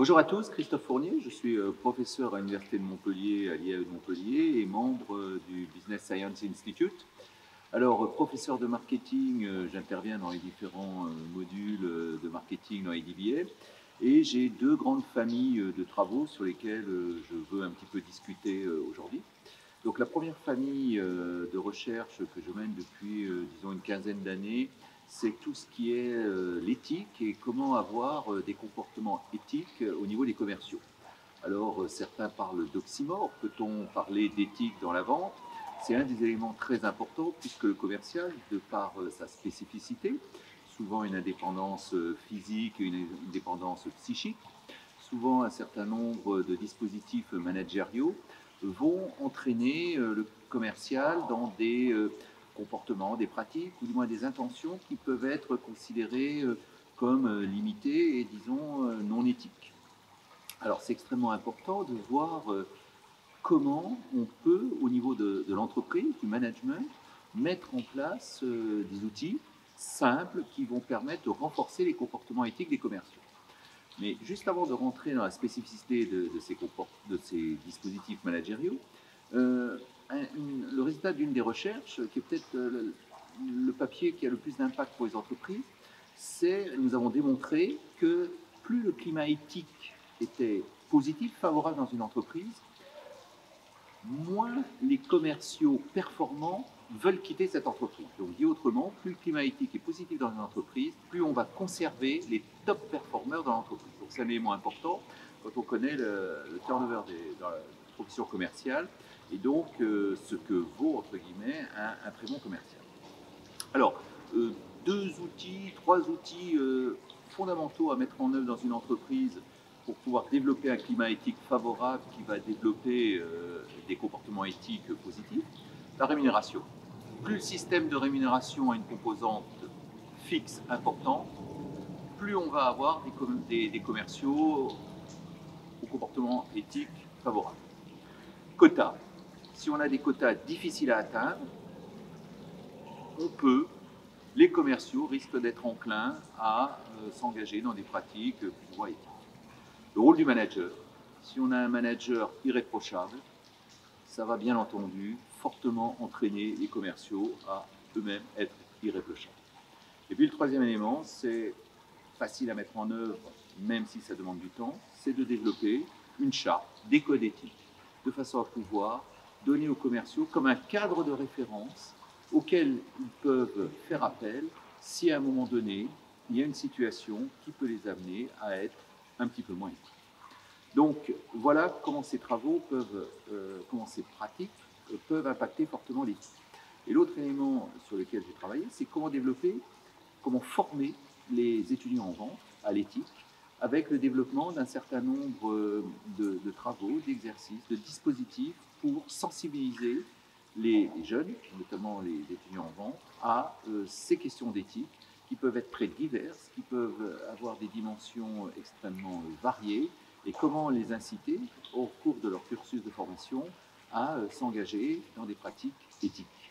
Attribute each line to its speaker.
Speaker 1: Bonjour à tous, Christophe Fournier, je suis professeur à l'Université de Montpellier, à l'IAE de Montpellier et membre du Business Science Institute. Alors, professeur de marketing, j'interviens dans les différents modules de marketing dans IDBA et j'ai deux grandes familles de travaux sur lesquelles je veux un petit peu discuter aujourd'hui. Donc la première famille de recherche que je mène depuis, disons, une quinzaine d'années, c'est tout ce qui est l'éthique et comment avoir des comportements éthiques au niveau des commerciaux. Alors certains parlent d'oxymore, peut-on parler d'éthique dans la vente? C'est un des éléments très importants puisque le commercial, de par sa spécificité, souvent une indépendance physique et une indépendance psychique, souvent un certain nombre de dispositifs managériaux vont entraîner le commercial dans des comportements, des pratiques ou du moins des intentions qui peuvent être considérées comme limitées et disons non éthiques. Alors c'est extrêmement important de voir comment on peut, au niveau de l'entreprise, du management, mettre en place des outils simples qui vont permettre de renforcer les comportements éthiques des commerciaux. Mais juste avant de rentrer dans la spécificité de ces dispositifs managériaux, le résultat d'une des recherches, qui est peut-être le papier qui a le plus d'impact pour les entreprises, c'est nous avons démontré que plus le climat éthique était positif, favorable dans une entreprise, moins les commerciaux performants veulent quitter cette entreprise. Donc, dit autrement, plus le climat éthique est positif dans une entreprise, plus on va conserver les top performeurs dans l'entreprise. Donc, c'est un élément important quand on connaît le turnover dans la profession commerciale et donc ce que vaut, entre guillemets, un très bon commercial. Alors, deux outils, trois outils fondamentaux à mettre en œuvre dans une entreprise pour pouvoir développer un climat éthique favorable qui va développer des comportements éthiques positifs. La rémunération. Plus le système de rémunération a une composante fixe importante, plus on va avoir des commerciaux au comportement éthique favorable. Quotas. Si on a des quotas difficiles à atteindre, les commerciaux risquent d'être enclins à s'engager dans des pratiques plus ou moins éthiques. Le rôle du manager. Si on a un manager irréprochable, ça va bien entendu fortement entraîner les commerciaux à eux-mêmes être irréprochables. Et puis le troisième élément, c'est facile à mettre en œuvre, même si ça demande du temps, c'est de développer une charte, des codes éthiques, de façon à pouvoir donner aux commerciaux comme un cadre de référence auquel ils peuvent faire appel si à un moment donné, il y a une situation qui peut les amener à être un petit peu moins éthiques. Donc voilà comment ces travaux peuvent, comment ces pratiques peuvent impacter fortement l'éthique. Et l'autre élément sur lequel j'ai travaillé, c'est comment développer, comment former les étudiants en vente à l'éthique avec le développement d'un certain nombre de travaux, d'exercices, de dispositifs pour sensibiliser les jeunes, notamment les étudiants en vente, à ces questions d'éthique qui peuvent être très diverses, qui peuvent avoir des dimensions extrêmement variées, et comment les inciter au cours de leur cursus de formation à s'engager dans des pratiques éthiques.